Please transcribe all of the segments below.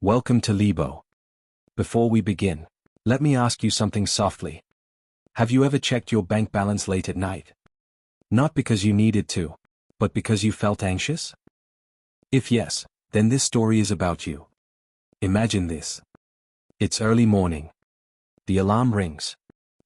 Welcome to LiBo. Before we begin, let me ask you something softly. Have you ever checked your bank balance late at night? Not because you needed to, but because you felt anxious? If yes, then this story is about you. Imagine this. It's early morning. The alarm rings.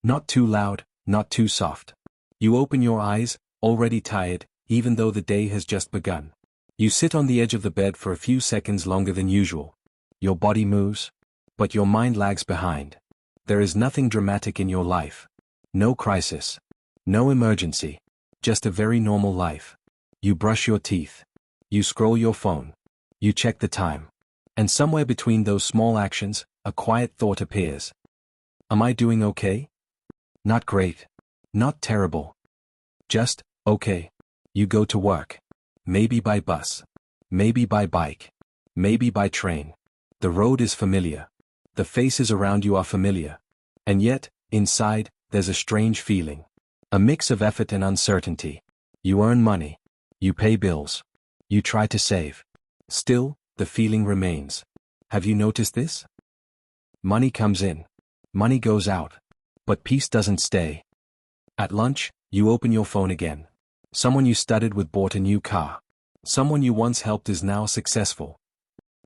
Not too loud, not too soft. You open your eyes, already tired, even though the day has just begun. You sit on the edge of the bed for a few seconds longer than usual. Your body moves, but your mind lags behind. There is nothing dramatic in your life. No crisis. No emergency. Just a very normal life. You brush your teeth. You scroll your phone. You check the time. And somewhere between those small actions, a quiet thought appears. Am I doing okay? Not great. Not terrible. Just, okay. You go to work. Maybe by bus. Maybe by bike. Maybe by train. The road is familiar. The faces around you are familiar. And yet, inside, there's a strange feeling. A mix of effort and uncertainty. You earn money. You pay bills. You try to save. Still, the feeling remains. Have you noticed this? Money comes in. Money goes out. But peace doesn't stay. At lunch, you open your phone again. Someone you studied with bought a new car. Someone you once helped is now successful.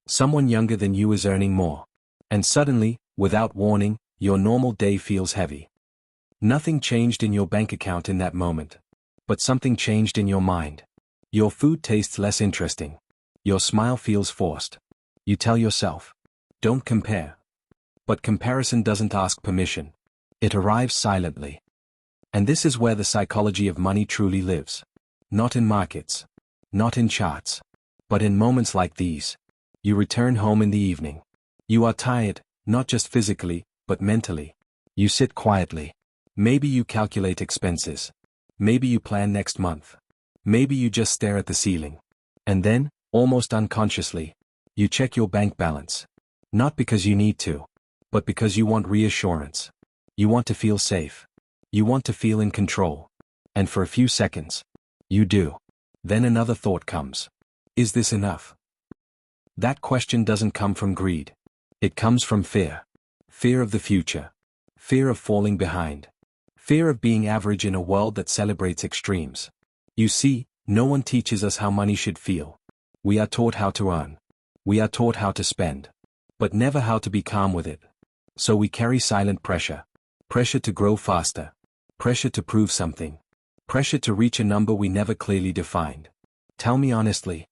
Someone younger than you is earning more. And suddenly, without warning, your normal day feels heavy. Nothing changed in your bank account in that moment. But something changed in your mind. Your food tastes less interesting. Your smile feels forced. You tell yourself, don't compare. But comparison doesn't ask permission. It arrives silently. And this is where the psychology of money truly lives. Not in markets. Not in charts. But in moments like these. You return home in the evening. You are tired, not just physically, but mentally. You sit quietly. Maybe you calculate expenses. Maybe you plan next month. Maybe you just stare at the ceiling. And then, almost unconsciously, you check your bank balance. Not because you need to, but because you want reassurance. You want to feel safe. You want to feel in control. And for a few seconds, you do. Then another thought comes. Is this enough? That question doesn't come from greed. It comes from fear. Fear of the future. Fear of falling behind. Fear of being average in a world that celebrates extremes. You see, no one teaches us how money should feel. We are taught how to earn. We are taught how to spend. But never how to be calm with it. So we carry silent pressure. Pressure to grow faster. Pressure to prove something. Pressure to reach a number we never clearly defined. Tell me honestly.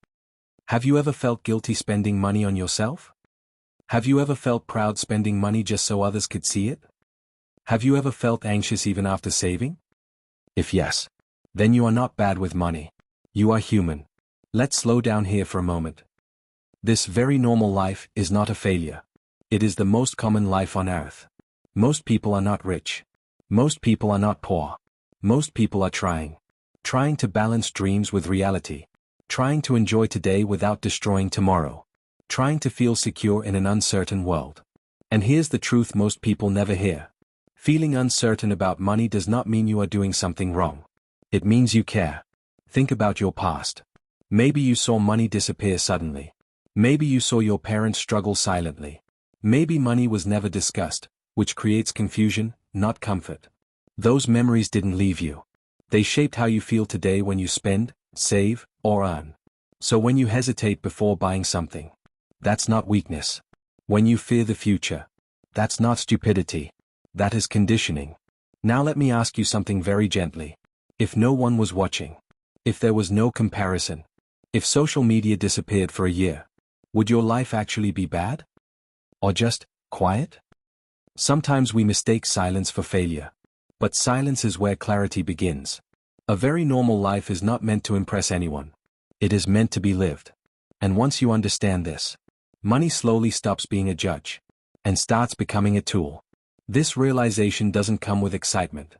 Have you ever felt guilty spending money on yourself? Have you ever felt proud spending money just so others could see it? Have you ever felt anxious even after saving? If yes, then you are not bad with money. You are human. Let's slow down here for a moment. This very normal life is not a failure. It is the most common life on earth. Most people are not rich. Most people are not poor. Most people are trying. Trying to balance dreams with reality. Trying to enjoy today without destroying tomorrow. Trying to feel secure in an uncertain world. And here's the truth most people never hear. Feeling uncertain about money does not mean you are doing something wrong. It means you care. Think about your past. Maybe you saw money disappear suddenly. Maybe you saw your parents struggle silently. Maybe money was never discussed, which creates confusion, not comfort. Those memories didn't leave you. They shaped how you feel today when you spend, save, or earn. So when you hesitate before buying something, that's not weakness. When you fear the future, that's not stupidity. That is conditioning. Now let me ask you something very gently. If no one was watching, if there was no comparison, if social media disappeared for a year, would your life actually be bad? Or just quiet? Sometimes we mistake silence for failure. But silence is where clarity begins. A very normal life is not meant to impress anyone. It is meant to be lived. And once you understand this, money slowly stops being a judge and starts becoming a tool. This realization doesn't come with excitement.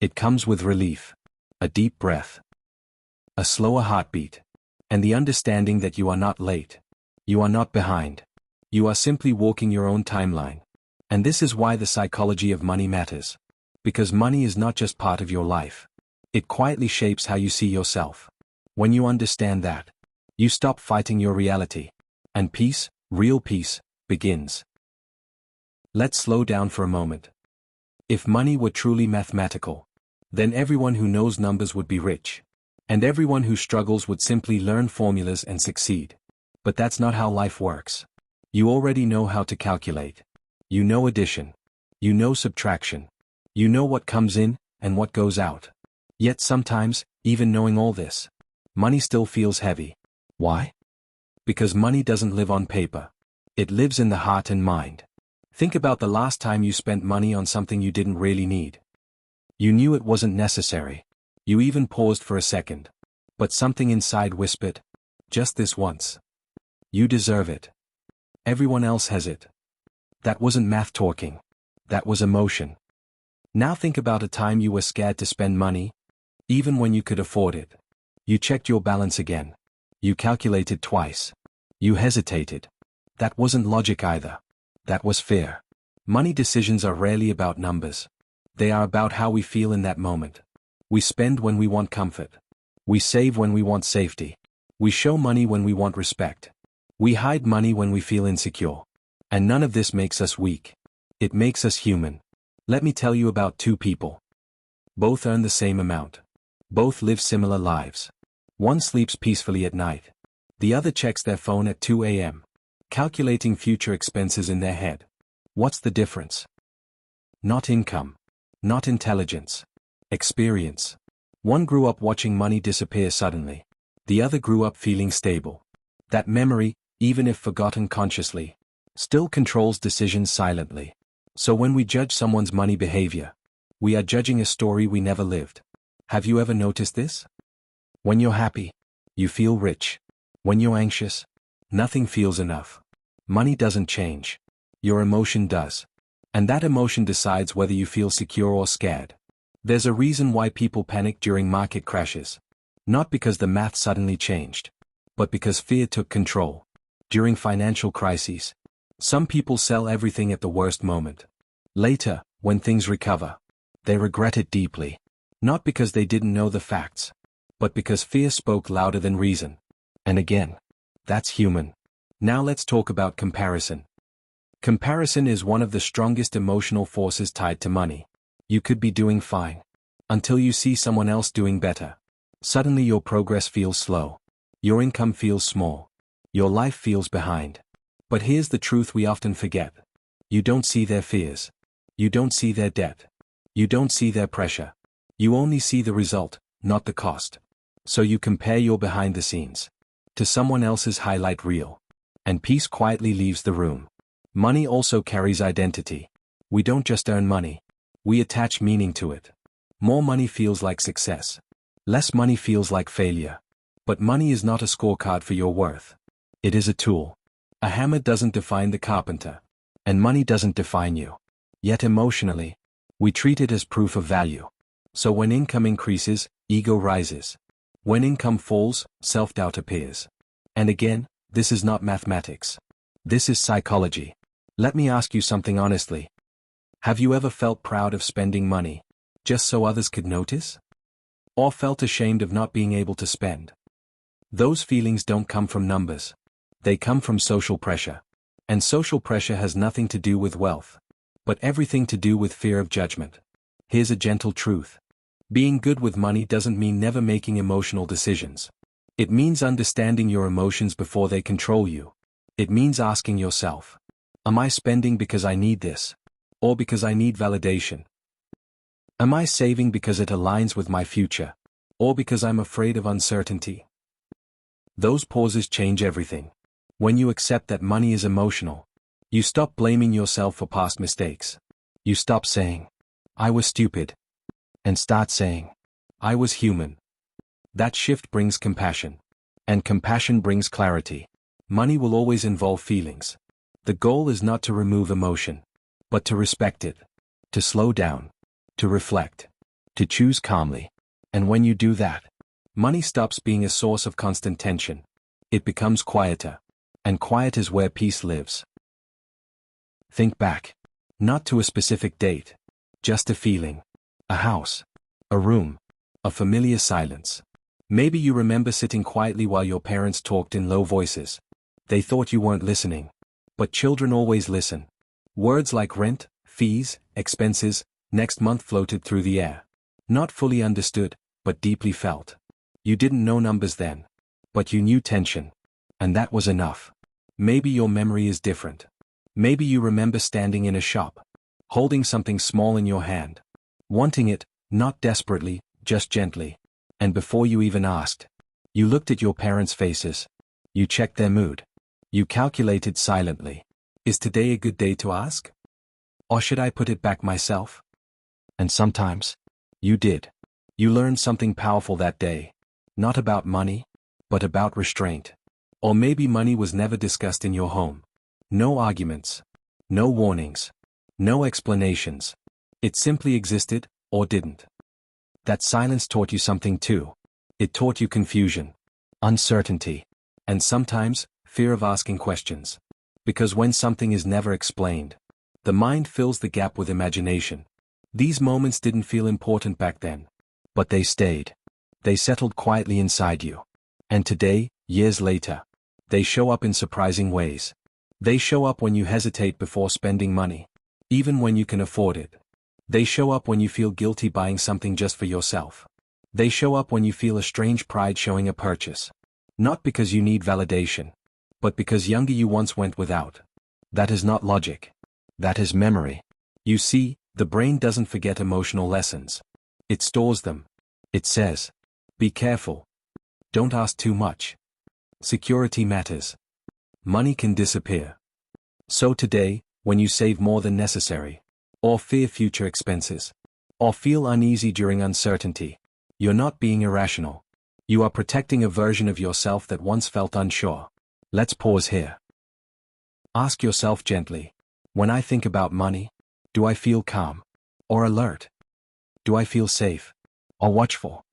It comes with relief, a deep breath, a slower heartbeat, and the understanding that you are not late. You are not behind. You are simply walking your own timeline. And this is why the psychology of money matters. Because money is not just part of your life. It quietly shapes how you see yourself. When you understand that, you stop fighting your reality. And peace, real peace, begins. Let's slow down for a moment. If money were truly mathematical, then everyone who knows numbers would be rich. And everyone who struggles would simply learn formulas and succeed. But that's not how life works. You already know how to calculate. You know addition. You know subtraction. You know what comes in and what goes out. Yet sometimes, even knowing all this, money still feels heavy. Why? Because money doesn't live on paper. It lives in the heart and mind. Think about the last time you spent money on something you didn't really need. You knew it wasn't necessary. You even paused for a second. But something inside whispered, just this once. You deserve it. Everyone else has it. That wasn't math talking. That was emotion. Now think about a time you were scared to spend money, even when you could afford it. You checked your balance again. You calculated twice. You hesitated. That wasn't logic either. That was fear. Money decisions are rarely about numbers. They are about how we feel in that moment. We spend when we want comfort. We save when we want safety. We show money when we want respect. We hide money when we feel insecure. And none of this makes us weak. It makes us human. Let me tell you about two people. Both earn the same amount. Both live similar lives. One sleeps peacefully at night. The other checks their phone at 2 a.m., calculating future expenses in their head. What's the difference? Not income. Not intelligence. Experience. One grew up watching money disappear suddenly. The other grew up feeling stable. That memory, even if forgotten consciously, still controls decisions silently. So when we judge someone's money behavior, we are judging a story we never lived. Have you ever noticed this? When you're happy, you feel rich. When you're anxious, nothing feels enough. Money doesn't change. Your emotion does. And that emotion decides whether you feel secure or scared. There's a reason why people panic during market crashes. Not because the math suddenly changed, but because fear took control. During financial crises, some people sell everything at the worst moment. Later, when things recover, they regret it deeply. Not because they didn't know the facts, but because fear spoke louder than reason. And again, that's human. Now let's talk about comparison. Comparison is one of the strongest emotional forces tied to money. You could be doing fine, until you see someone else doing better. Suddenly your progress feels slow. Your income feels small. Your life feels behind. But here's the truth we often forget. You don't see their fears. You don't see their debt. You don't see their pressure. You only see the result, not the cost. So you compare your behind the scenes to someone else's highlight reel. And peace quietly leaves the room. Money also carries identity. We don't just earn money. We attach meaning to it. More money feels like success. Less money feels like failure. But money is not a scorecard for your worth. It is a tool. A hammer doesn't define the carpenter. And money doesn't define you. Yet emotionally, we treat it as proof of value. So when income increases, ego rises. When income falls, self-doubt appears. And again, this is not mathematics. This is psychology. Let me ask you something honestly. Have you ever felt proud of spending money, just so others could notice? Or felt ashamed of not being able to spend? Those feelings don't come from numbers. They come from social pressure. And social pressure has nothing to do with wealth, but everything to do with fear of judgment. Here's a gentle truth. Being good with money doesn't mean never making emotional decisions. It means understanding your emotions before they control you. It means asking yourself, am I spending because I need this? Or because I need validation? Am I saving because it aligns with my future? Or because I'm afraid of uncertainty? Those pauses change everything. When you accept that money is emotional, you stop blaming yourself for past mistakes. You stop saying, I was stupid, and start saying, I was human. That shift brings compassion. And compassion brings clarity. Money will always involve feelings. The goal is not to remove emotion, but to respect it, to slow down, to reflect, to choose calmly. And when you do that, money stops being a source of constant tension. It becomes quieter. And quiet is where peace lives. Think back. Not to a specific date. Just a feeling. A house. A room. A familiar silence. Maybe you remember sitting quietly while your parents talked in low voices. They thought you weren't listening. But children always listen. Words like rent, fees, expenses, next month floated through the air. Not fully understood, but deeply felt. You didn't know numbers then. But you knew tension. And that was enough. Maybe your memory is different. Maybe you remember standing in a shop, holding something small in your hand, wanting it, not desperately, just gently. And before you even asked, you looked at your parents' faces. You checked their mood. You calculated silently. Is today a good day to ask? Or should I put it back myself? And sometimes, you did. You learned something powerful that day. Not about money, but about restraint. Or maybe money was never discussed in your home. No arguments. No warnings. No explanations. It simply existed, or didn't. That silence taught you something too. It taught you confusion, uncertainty, and sometimes, fear of asking questions. Because when something is never explained, the mind fills the gap with imagination. These moments didn't feel important back then. But they stayed. They settled quietly inside you. And today, years later, they show up in surprising ways. They show up when you hesitate before spending money, even when you can afford it. They show up when you feel guilty buying something just for yourself. They show up when you feel a strange pride showing a purchase. Not because you need validation, but because younger you once went without. That is not logic. That is memory. You see, the brain doesn't forget emotional lessons. It stores them. It says, be careful. Don't ask too much. Security matters. Money can disappear. So today, when you save more than necessary, or fear future expenses, or feel uneasy during uncertainty, you're not being irrational. You are protecting a version of yourself that once felt unsure. Let's pause here. Ask yourself gently, when I think about money, do I feel calm, or alert? Do I feel safe, or watchful?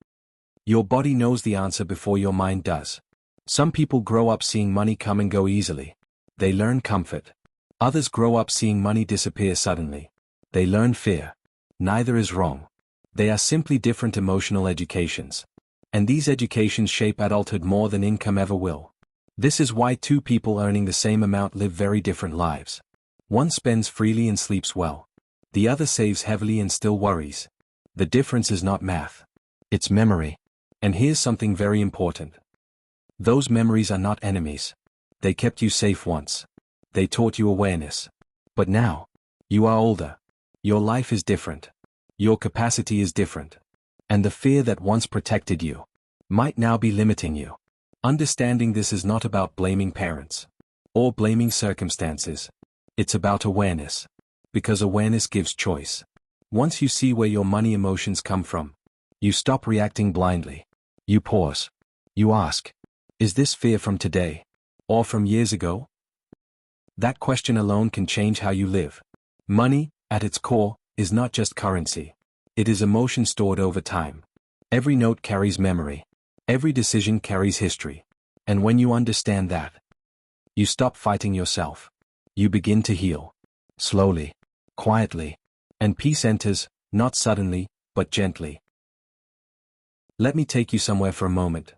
Your body knows the answer before your mind does. Some people grow up seeing money come and go easily. They learn comfort. Others grow up seeing money disappear suddenly. They learn fear. Neither is wrong. They are simply different emotional educations. And these educations shape adulthood more than income ever will. This is why two people earning the same amount live very different lives. One spends freely and sleeps well. The other saves heavily and still worries. The difference is not math. It's memory. And here's something very important. Those memories are not enemies. They kept you safe once. They taught you awareness. But now, you are older. Your life is different. Your capacity is different. And the fear that once protected you might now be limiting you. Understanding this is not about blaming parents or blaming circumstances. It's about awareness. Because awareness gives choice. Once you see where your money emotions come from, you stop reacting blindly. You pause. You ask, is this fear from today? Or from years ago? That question alone can change how you live. Money, at its core, is not just currency. It is emotion stored over time. Every note carries memory. Every decision carries history. And when you understand that, you stop fighting yourself. You begin to heal. Slowly. Quietly. And peace enters, not suddenly, but gently. Let me take you somewhere for a moment.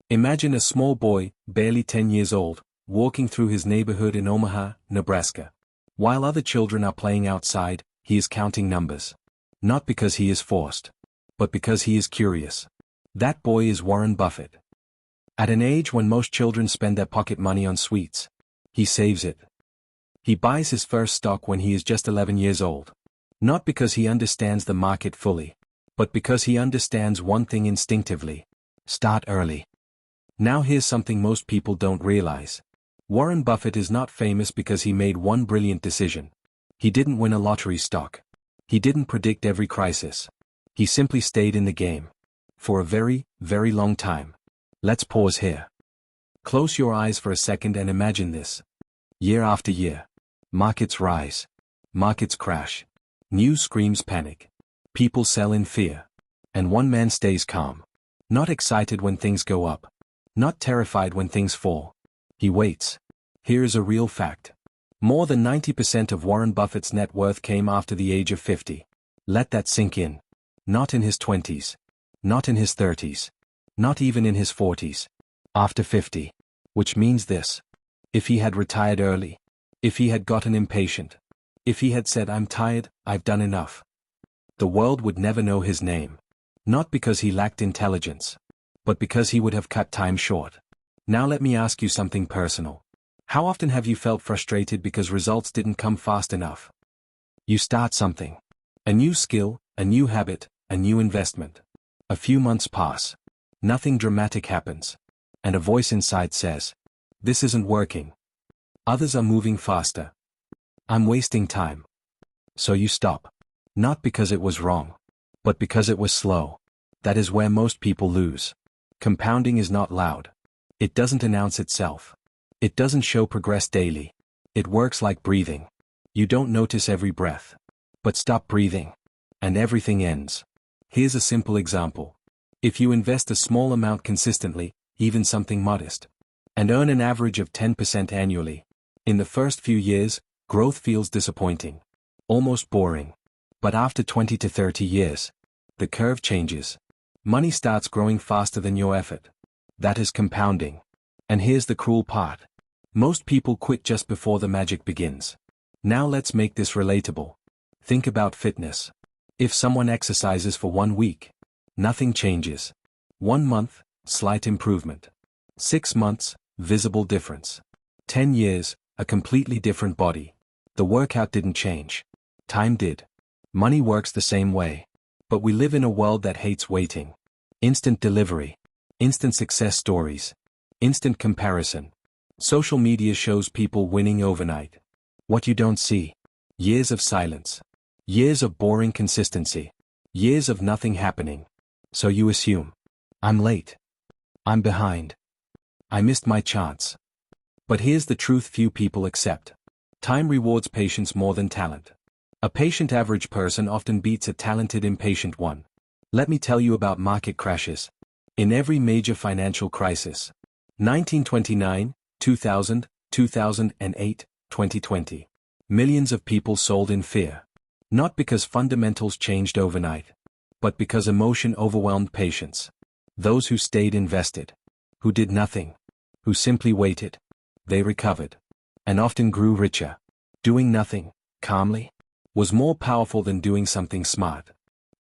Imagine a small boy, barely 10 years old, walking through his neighborhood in Omaha, Nebraska. While other children are playing outside, he is counting numbers. Not because he is forced, but because he is curious. That boy is Warren Buffett. At an age when most children spend their pocket money on sweets, he saves it. He buys his first stock when he is just 11 years old. Not because he understands the market fully, but because he understands one thing instinctively. Start early. Now here's something most people don't realize. Warren Buffett is not famous because he made one brilliant decision. He didn't win a lottery stock. He didn't predict every crisis. He simply stayed in the game. For a very, very long time. Let's pause here. Close your eyes for a second and imagine this. Year after year. Markets rise. Markets crash. News screams panic. People sell in fear. And one man stays calm. Not excited when things go up. Not terrified when things fall. He waits. Here is a real fact. More than 90% of Warren Buffett's net worth came after the age of 50. Let that sink in. Not in his 20s. Not in his 30s. Not even in his 40s. After 50. Which means this. If he had retired early, If he had gotten impatient. If he had said, "I'm tired, I've done enough." The world would never know his name. Not because he lacked intelligence, but because he would have cut time short. Now let me ask you something personal. How often have you felt frustrated because results didn't come fast enough? You start something. A new skill, a new habit, a new investment. A few months pass. Nothing dramatic happens. And a voice inside says, "This isn't working. Others are moving faster. I'm wasting time." So you stop. Not because it was wrong, but because it was slow. That is where most people lose. Compounding is not loud. It doesn't announce itself. It doesn't show progress daily. It works like breathing. You don't notice every breath. But stop breathing. And everything ends. Here's a simple example. If you invest a small amount consistently, even something modest, and earn an average of 10% annually, in the first few years, growth feels disappointing. Almost boring. But after 20 to 30 years, the curve changes. Money starts growing faster than your effort. That is compounding. And here's the cruel part. Most people quit just before the magic begins. Now let's make this relatable. Think about fitness. If someone exercises for 1 week, nothing changes. 1 month, slight improvement. 6 months, visible difference. 10 years, a completely different body. The workout didn't change. Time did. Money works the same way. But we live in a world that hates waiting. Instant delivery. Instant success stories. Instant comparison. Social media shows people winning overnight. What you don't see. Years of silence. Years of boring consistency. Years of nothing happening. So you assume. I'm late. I'm behind. I missed my chance. But here's the truth few people accept. Time rewards patience more than talent. A patient average person often beats a talented impatient one. Let me tell you about market crashes. In every major financial crisis. 1929, 2000, 2008, 2020. Millions of people sold in fear. Not because fundamentals changed overnight, but because emotion overwhelmed patience. Those who stayed invested. Who did nothing. Who simply waited. They recovered. And often grew richer. Doing nothing, calmly, was more powerful than doing something smart.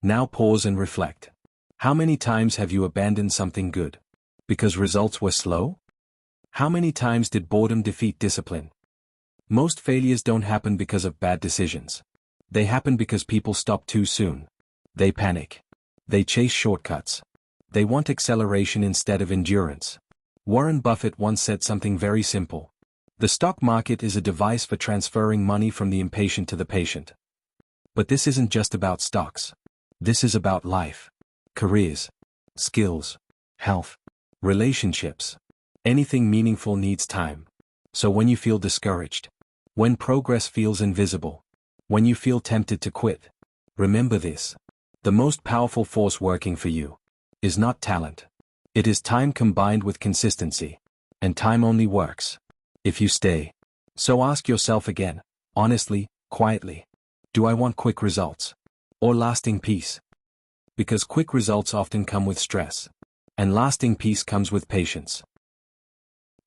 Now pause and reflect. How many times have you abandoned something good? Because results were slow? How many times did boredom defeat discipline? Most failures don't happen because of bad decisions. They happen because people stop too soon. They panic. They chase shortcuts. They want acceleration instead of endurance. Warren Buffett once said something very simple. The stock market is a device for transferring money from the impatient to the patient. But this isn't just about stocks. This is about life. Careers. Skills. Health. Relationships. Anything meaningful needs time. So when you feel discouraged, when progress feels invisible, when you feel tempted to quit, remember this. The most powerful force working for you is not talent. It is time combined with consistency. And time only works if you stay. So ask yourself again, honestly, quietly. Do I want quick results? Or lasting peace? Because quick results often come with stress. And lasting peace comes with patience.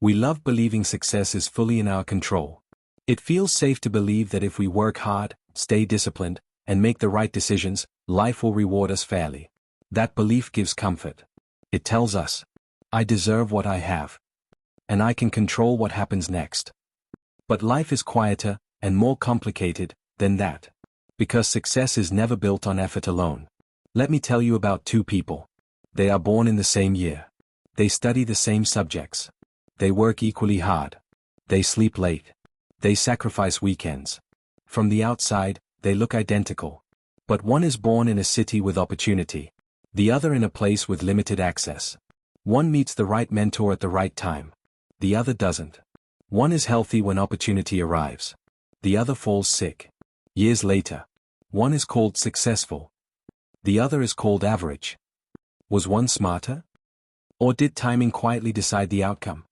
We love believing success is fully in our control. It feels safe to believe that if we work hard, stay disciplined, and make the right decisions, life will reward us fairly. That belief gives comfort. It tells us, I deserve what I have. And I can control what happens next. But life is quieter and more complicated than that. Because success is never built on effort alone. Let me tell you about 2 people. They are born in the same year. They study the same subjects. They work equally hard. They sleep late. They sacrifice weekends. From the outside, they look identical. But one is born in a city with opportunity. The other in a place with limited access. One meets the right mentor at the right time. The other doesn't. One is healthy when opportunity arrives. The other falls sick. Years later. One is called successful. The other is called average. Was one smarter? Or did timing quietly decide the outcome?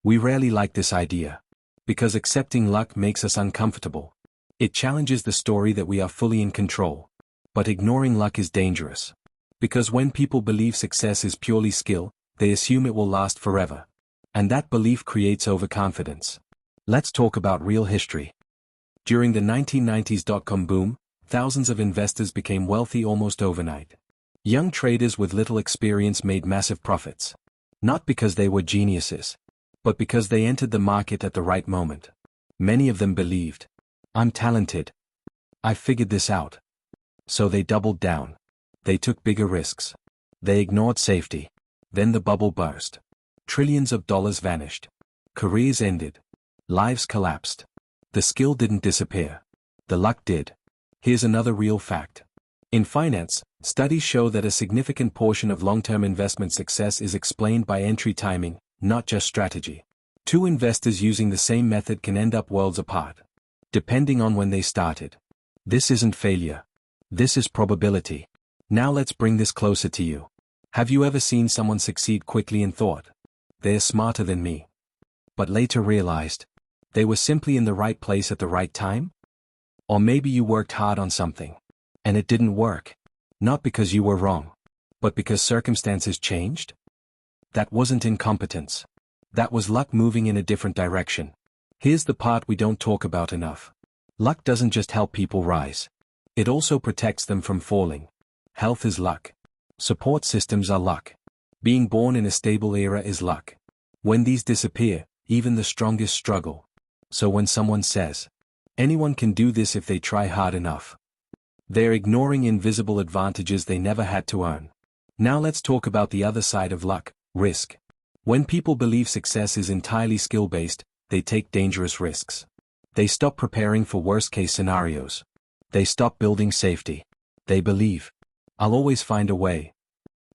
We rarely like this idea. Because accepting luck makes us uncomfortable. It challenges the story that we are fully in control. But ignoring luck is dangerous. Because when people believe success is purely skill, they assume it will last forever. And that belief creates overconfidence. Let's talk about real history. During the 1990s dot-com boom, thousands of investors became wealthy almost overnight. Young traders with little experience made massive profits. Not because they were geniuses, but because they entered the market at the right moment. Many of them believed, "I'm talented. I figured this out." So they doubled down. They took bigger risks. They ignored safety. Then the bubble burst. Trillions of dollars vanished. Careers ended. Lives collapsed. The skill didn't disappear. The luck did. Here's another real fact. In finance, studies show that a significant portion of long-term investment success is explained by entry timing, not just strategy. Two investors using the same method can end up worlds apart, depending on when they started. This isn't failure. This is probability. Now let's bring this closer to you. Have you ever seen someone succeed quickly and thought, "They're smarter than me," but later realized, they were simply in the right place at the right time? Or maybe you worked hard on something, and it didn't work. Not because you were wrong, but because circumstances changed? That wasn't incompetence. That was luck moving in a different direction. Here's the part we don't talk about enough. Luck doesn't just help people rise. It also protects them from falling. Health is luck. Support systems are luck. Being born in a stable era is luck. When these disappear, even the strongest struggle. So when someone says, "Anyone can do this if they try hard enough," they're ignoring invisible advantages they never had to earn. Now let's talk about the other side of luck, risk. When people believe success is entirely skill-based, they take dangerous risks. They stop preparing for worst-case scenarios. They stop building safety. They believe, "I'll always find a way."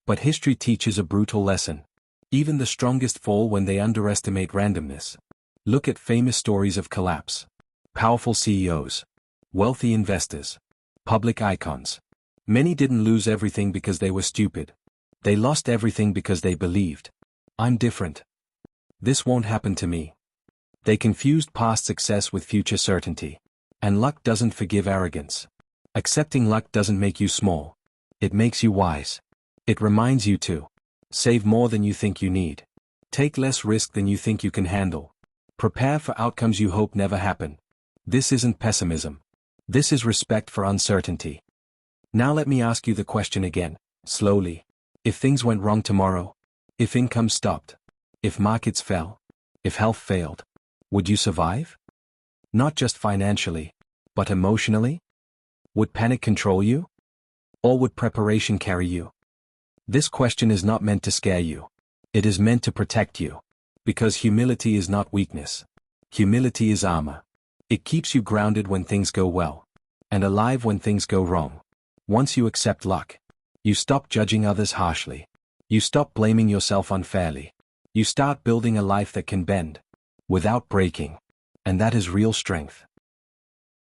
But history teaches a brutal lesson. Even the strongest fall when they underestimate randomness. Look at famous stories of collapse. Powerful CEOs. Wealthy investors. Public icons. Many didn't lose everything because they were stupid. They lost everything because they believed, "I'm different. This won't happen to me." They confused past success with future certainty. And luck doesn't forgive arrogance. Accepting luck doesn't make you small. It makes you wise. It reminds you to save more than you think you need. Take less risk than you think you can handle. Prepare for outcomes you hope never happen. This isn't pessimism. This is respect for uncertainty. Now let me ask you the question again, slowly. If things went wrong tomorrow, if income stopped, if markets fell, if health failed, would you survive? Not just financially, but emotionally? Would panic control you? Or would preparation carry you? This question is not meant to scare you. It is meant to protect you. Because humility is not weakness. Humility is armor. It keeps you grounded when things go well, and alive when things go wrong. Once you accept luck, you stop judging others harshly. You stop blaming yourself unfairly. You start building a life that can bend, without breaking. And that is real strength.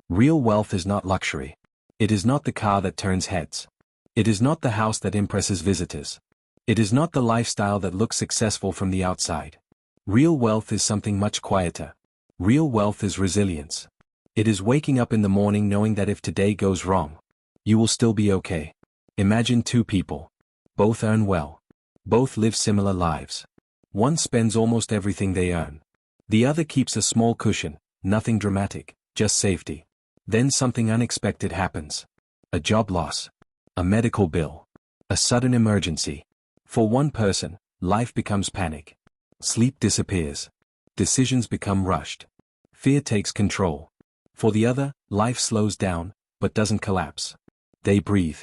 Real wealth is not luxury. It is not the car that turns heads. It is not the house that impresses visitors. It is not the lifestyle that looks successful from the outside. Real wealth is something much quieter. Real wealth is resilience. It is waking up in the morning knowing that if today goes wrong, you will still be okay. Imagine two people. Both earn well. Both live similar lives. One spends almost everything they earn. The other keeps a small cushion, nothing dramatic, just safety. Then something unexpected happens. A job loss. A medical bill. A sudden emergency. For one person, life becomes panic. Sleep disappears. Decisions become rushed. Fear takes control. For the other, life slows down, but doesn't collapse. They breathe.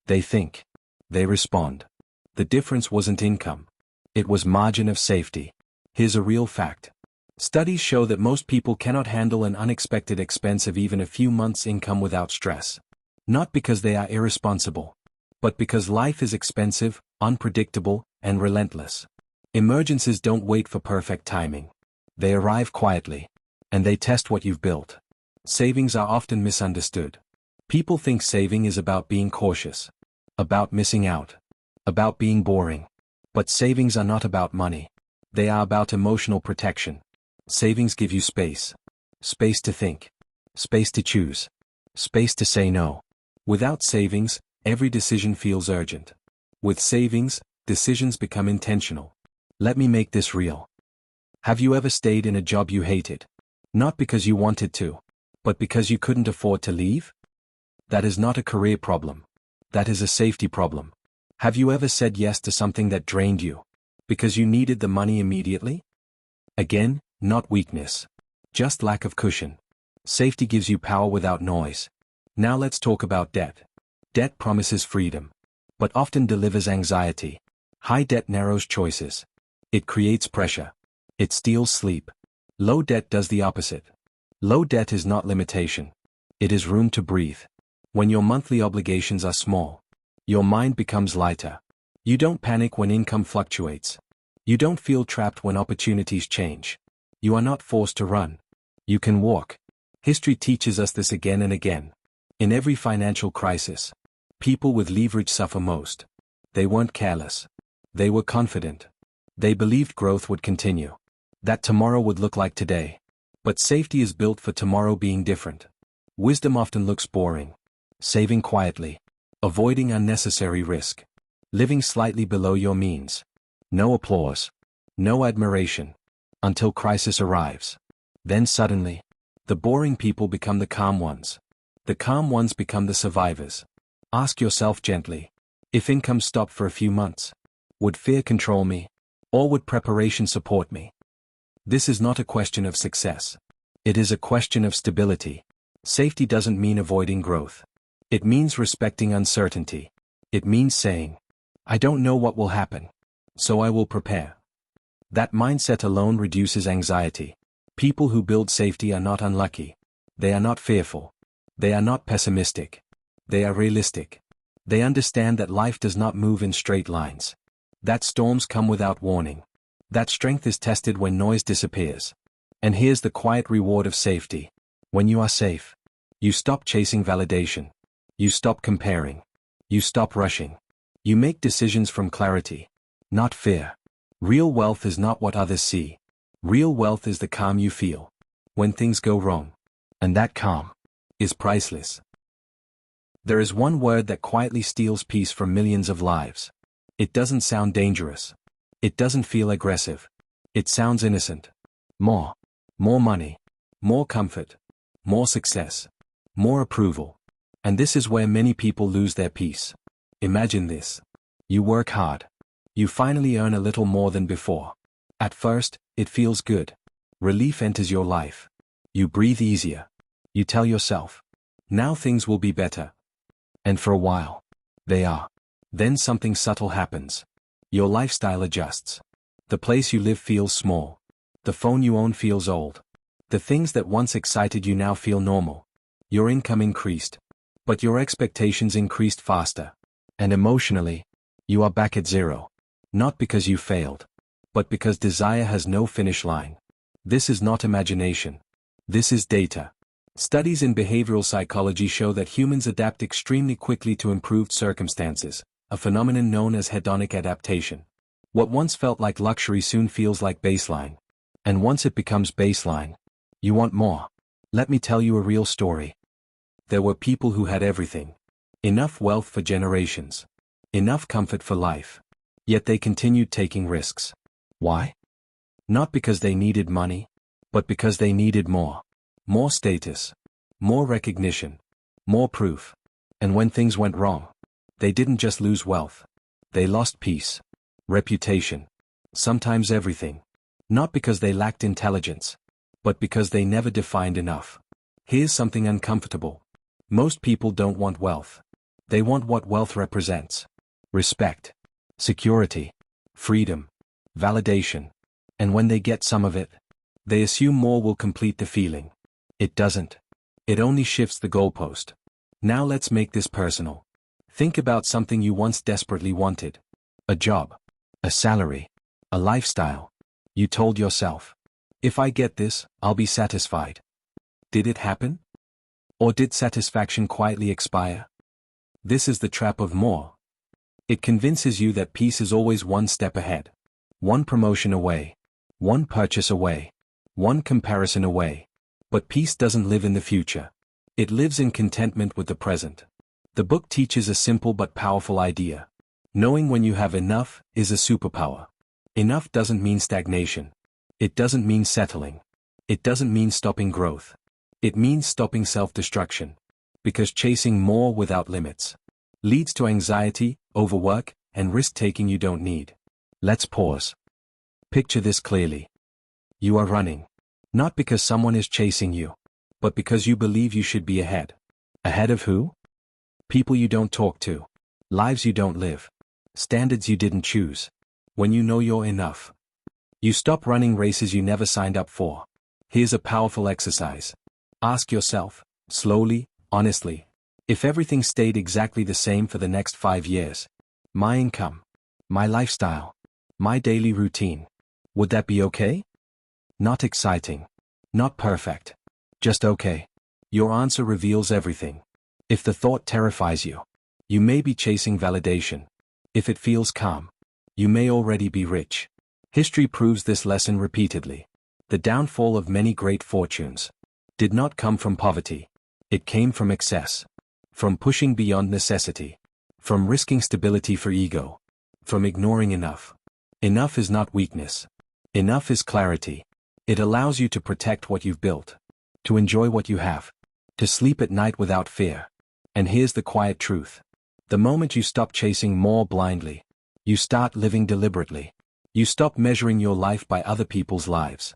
They think. They respond. The difference wasn't income. It was margin of safety. Here's a real fact. Studies show that most people cannot handle an unexpected expense of even a few months' income without stress. Not because they are irresponsible, but because life is expensive, unpredictable, and relentless. Emergencies don't wait for perfect timing. They arrive quietly, and they test what you've built. Savings are often misunderstood. People think saving is about being cautious, about missing out, about being boring. But savings are not about money. They are about emotional protection. Savings give you space. Space to think. Space to choose. Space to say no. Without savings, every decision feels urgent. With savings, decisions become intentional. Let me make this real. Have you ever stayed in a job you hated? Not because you wanted to, but because you couldn't afford to leave? That is not a career problem. That is a safety problem. Have you ever said yes to something that drained you? Because you needed the money immediately? Again, not weakness. Just lack of cushion. Safety gives you power without noise. Now let's talk about debt. Debt promises freedom, but often delivers anxiety. High debt narrows choices. It creates pressure. It steals sleep. Low debt does the opposite. Low debt is not limitation. It is room to breathe. When your monthly obligations are small, your mind becomes lighter. You don't panic when income fluctuates. You don't feel trapped when opportunities change. You are not forced to run. You can walk. History teaches us this again and again. In every financial crisis, people with leverage suffer most. They weren't careless. They were confident. They believed growth would continue, that tomorrow would look like today. But safety is built for tomorrow being different. Wisdom often looks boring. Saving quietly. Avoiding unnecessary risk. Living slightly below your means. No applause. No admiration. Until crisis arrives. Then suddenly, the boring people become the calm ones. The calm ones become the survivors. Ask yourself gently, if income stopped for a few months, would fear control me? Or would preparation support me? This is not a question of success. It is a question of stability. Safety doesn't mean avoiding growth. It means respecting uncertainty. It means saying, I don't know what will happen, so I will prepare. That mindset alone reduces anxiety. People who build safety are not unlucky. They are not fearful. They are not pessimistic. They are realistic. They understand that life does not move in straight lines. That storms come without warning. That strength is tested when noise disappears. And here's the quiet reward of safety. When you are safe, you stop chasing validation. You stop comparing. You stop rushing. You make decisions from clarity, not fear. Real wealth is not what others see. Real wealth is the calm you feel when things go wrong. And that calm is priceless. There is one word that quietly steals peace from millions of lives. It doesn't sound dangerous. It doesn't feel aggressive. It sounds innocent. More. More money. More comfort. More success. More approval. And this is where many people lose their peace. Imagine this. You work hard. You finally earn a little more than before. At first, it feels good. Relief enters your life. You breathe easier. You tell yourself, now things will be better. And for a while, they are. Then something subtle happens. Your lifestyle adjusts. The place you live feels small. The phone you own feels old. The things that once excited you now feel normal. Your income increased, but your expectations increased faster. And emotionally, you are back at zero. Not because you failed, but because desire has no finish line. This is not imagination. This is data. Studies in behavioral psychology show that humans adapt extremely quickly to improved circumstances, a phenomenon known as hedonic adaptation. What once felt like luxury soon feels like baseline. And once it becomes baseline, you want more. Let me tell you a real story. There were people who had everything. Enough wealth for generations. Enough comfort for life. Yet they continued taking risks. Why? Not because they needed money, but because they needed more. More status. More recognition. More proof. And when things went wrong, they didn't just lose wealth. They lost peace. Reputation. Sometimes everything. Not because they lacked intelligence, but because they never defined enough. Here's something uncomfortable. Most people don't want wealth. They want what wealth represents. Respect. Security. Freedom. Validation. And when they get some of it, they assume more will complete the feeling. It doesn't. It only shifts the goalpost. Now let's make this personal. Think about something you once desperately wanted. A job. A salary. A lifestyle. You told yourself, if I get this, I'll be satisfied. Did it happen? Or did satisfaction quietly expire? This is the trap of more. It convinces you that peace is always one step ahead. One promotion away. One purchase away. One comparison away. But peace doesn't live in the future. It lives in contentment with the present. The book teaches a simple but powerful idea. Knowing when you have enough is a superpower. Enough doesn't mean stagnation. It doesn't mean settling. It doesn't mean stopping growth. It means stopping self-destruction. Because chasing more without limits leads to anxiety, overwork, and risk-taking you don't need. Let's pause. Picture this clearly. You are running. Not because someone is chasing you, but because you believe you should be ahead. Ahead of who? People you don't talk to. Lives you don't live. Standards you didn't choose. When you know you're enough, you stop running races you never signed up for. Here's a powerful exercise. Ask yourself, slowly, honestly, if everything stayed exactly the same for the next 5 years, my income, my lifestyle, my daily routine, would that be okay? Not exciting. Not perfect. Just okay. Your answer reveals everything. If the thought terrifies you, you may be chasing validation. If it feels calm, you may already be rich. History proves this lesson repeatedly. The downfall of many great fortunes did not come from poverty. It came from excess. From pushing beyond necessity. From risking stability for ego. From ignoring enough. Enough is not weakness. Enough is clarity. It allows you to protect what you've built. To enjoy what you have. To sleep at night without fear. And here's the quiet truth. The moment you stop chasing more blindly, you start living deliberately. You stop measuring your life by other people's lives.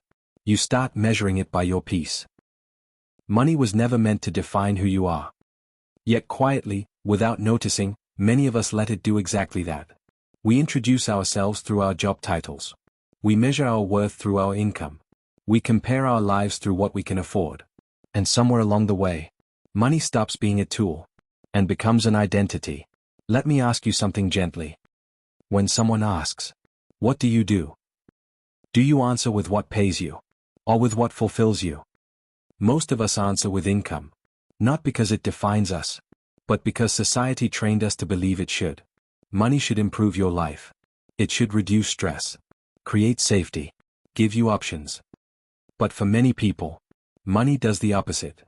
You start measuring it by your peace. Money was never meant to define who you are. Yet quietly, without noticing, many of us let it do exactly that. We introduce ourselves through our job titles. We measure our worth through our income. We compare our lives through what we can afford. And somewhere along the way, money stops being a tool and becomes an identity. Let me ask you something gently. When someone asks, "What do you do?" Do you answer with what pays you? Or with what fulfills you? Most of us answer with income. Not because it defines us, but because society trained us to believe it should. Money should improve your life. It should reduce stress, create safety, give you options. But for many people, money does the opposite.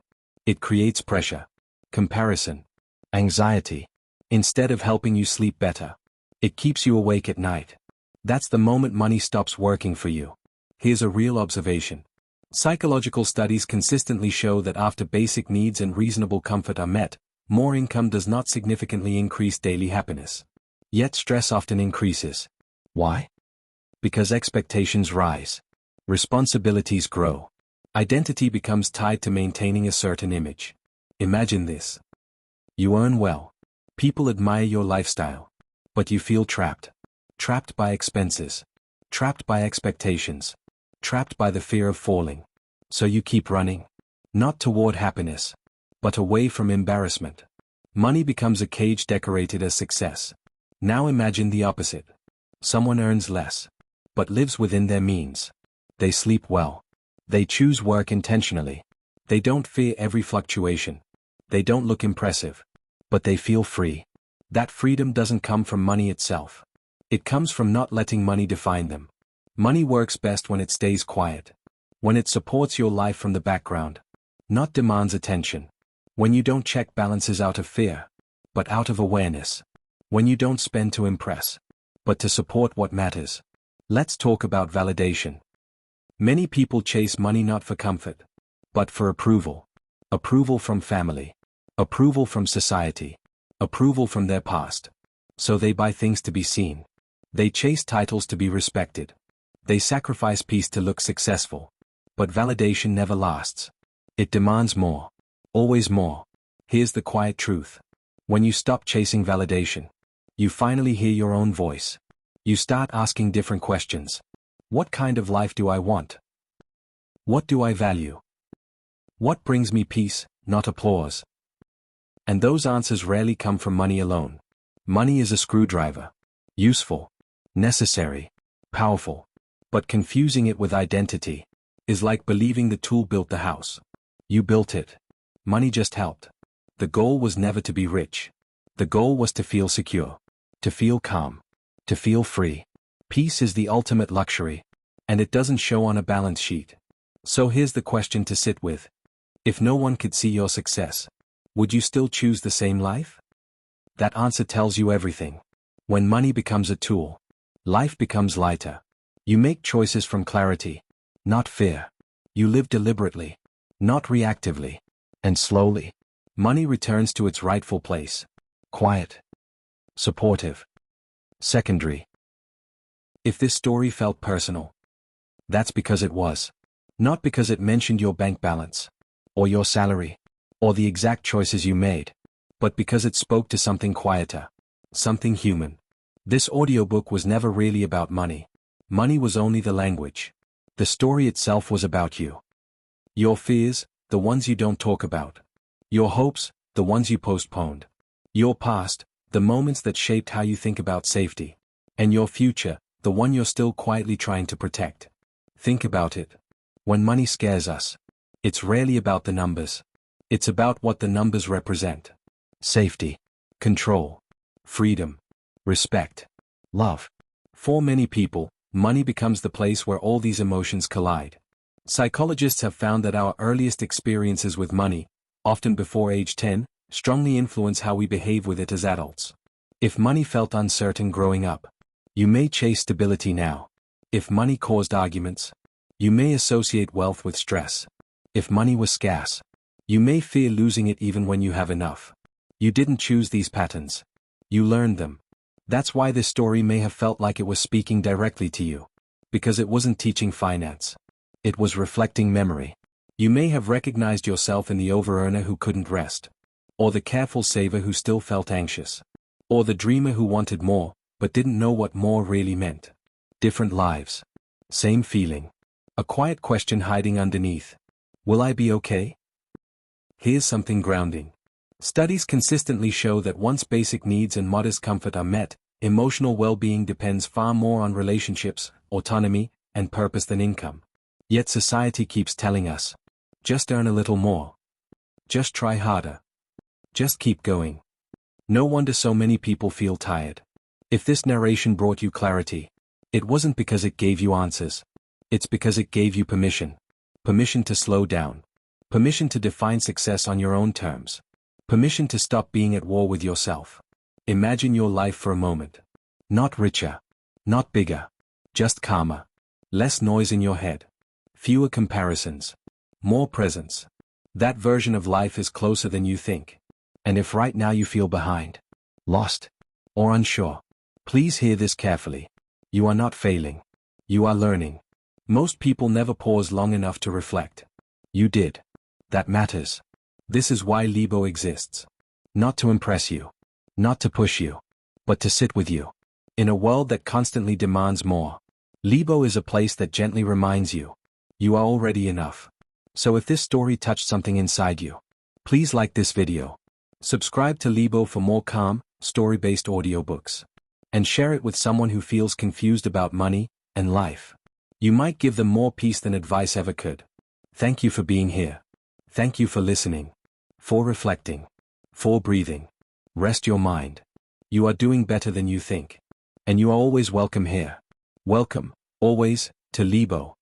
It creates pressure, comparison, anxiety. Instead of helping you sleep better, it keeps you awake at night. That's the moment money stops working for you. Here's a real observation. Psychological studies consistently show that after basic needs and reasonable comfort are met, more income does not significantly increase daily happiness. Yet stress often increases. Why? Because expectations rise. Responsibilities grow. Identity becomes tied to maintaining a certain image. Imagine this. You earn well. People admire your lifestyle. But you feel trapped. Trapped by expenses. Trapped by expectations. Trapped by the fear of falling. So you keep running. Not toward happiness, but away from embarrassment. Money becomes a cage decorated as success. Now imagine the opposite. Someone earns less, but lives within their means. They sleep well. They choose work intentionally. They don't fear every fluctuation. They don't look impressive, but they feel free. That freedom doesn't come from money itself. It comes from not letting money define them. Money works best when it stays quiet. When it supports your life from the background. Not demands attention. When you don't check balances out of fear, but out of awareness. When you don't spend to impress, but to support what matters. Let's talk about validation. Many people chase money not for comfort, but for approval. Approval from family. Approval from society. Approval from their past. So they buy things to be seen. They chase titles to be respected. They sacrifice peace to look successful. But validation never lasts. It demands more. Always more. Here's the quiet truth. When you stop chasing validation, you finally hear your own voice. You start asking different questions. What kind of life do I want? What do I value? What brings me peace, not applause? And those answers rarely come from money alone. Money is a screwdriver. Useful. Necessary. Powerful. But confusing it with identity is like believing the tool built the house. You built it. Money just helped. The goal was never to be rich. The goal was to feel secure. To feel calm. To feel free. Peace is the ultimate luxury. And it doesn't show on a balance sheet. So here's the question to sit with. If no one could see your success, would you still choose the same life? That answer tells you everything. When money becomes a tool, life becomes lighter. You make choices from clarity, not fear. You live deliberately, not reactively. And slowly, money returns to its rightful place. Quiet. Supportive. Secondary. If this story felt personal, that's because it was. Not because it mentioned your bank balance, or your salary, or the exact choices you made, but because it spoke to something quieter, something human. This audiobook was never really about money. Money was only the language. The story itself was about you. Your fears, the ones you don't talk about. Your hopes, the ones you postponed. Your past, the moments that shaped how you think about safety. And your future, the one you're still quietly trying to protect. Think about it. When money scares us, it's rarely about the numbers. It's about what the numbers represent. Safety, control, freedom, respect, love. For many people, money becomes the place where all these emotions collide. Psychologists have found that our earliest experiences with money, often before age 10, strongly influence how we behave with it as adults. If money felt uncertain growing up, you may chase stability now. If money caused arguments, you may associate wealth with stress. If money was scarce, you may fear losing it even when you have enough. You didn't choose these patterns. You learned them. That's why this story may have felt like it was speaking directly to you. Because it wasn't teaching finance. It was reflecting memory. You may have recognized yourself in the over-earner who couldn't rest. Or the careful saver who still felt anxious. Or the dreamer who wanted more, but didn't know what more really meant. Different lives. Same feeling. A quiet question hiding underneath. Will I be okay? Here's something grounding. Studies consistently show that once basic needs and modest comfort are met, emotional well-being depends far more on relationships, autonomy, and purpose than income. Yet society keeps telling us, just earn a little more. Just try harder. Just keep going. No wonder so many people feel tired. If this narration brought you clarity, it wasn't because it gave you answers. It's because it gave you permission. Permission to slow down. Permission to define success on your own terms. Permission to stop being at war with yourself. Imagine your life for a moment. Not richer. Not bigger. Just calmer. Less noise in your head. Fewer comparisons. More presence. That version of life is closer than you think. And if right now you feel behind, lost, or unsure, please hear this carefully. You are not failing. You are learning. Most people never pause long enough to reflect. You did. That matters. This is why LiBo exists. Not to impress you. Not to push you. But to sit with you. In a world that constantly demands more, LiBo is a place that gently reminds you. You are already enough. So if this story touched something inside you, please like this video. Subscribe to LiBo for more calm, story-based audiobooks. And share it with someone who feels confused about money and life. You might give them more peace than advice ever could. Thank you for being here. Thank you for listening. For reflecting. For breathing. Rest your mind. You are doing better than you think. And you are always welcome here. Welcome, always, to LiBo.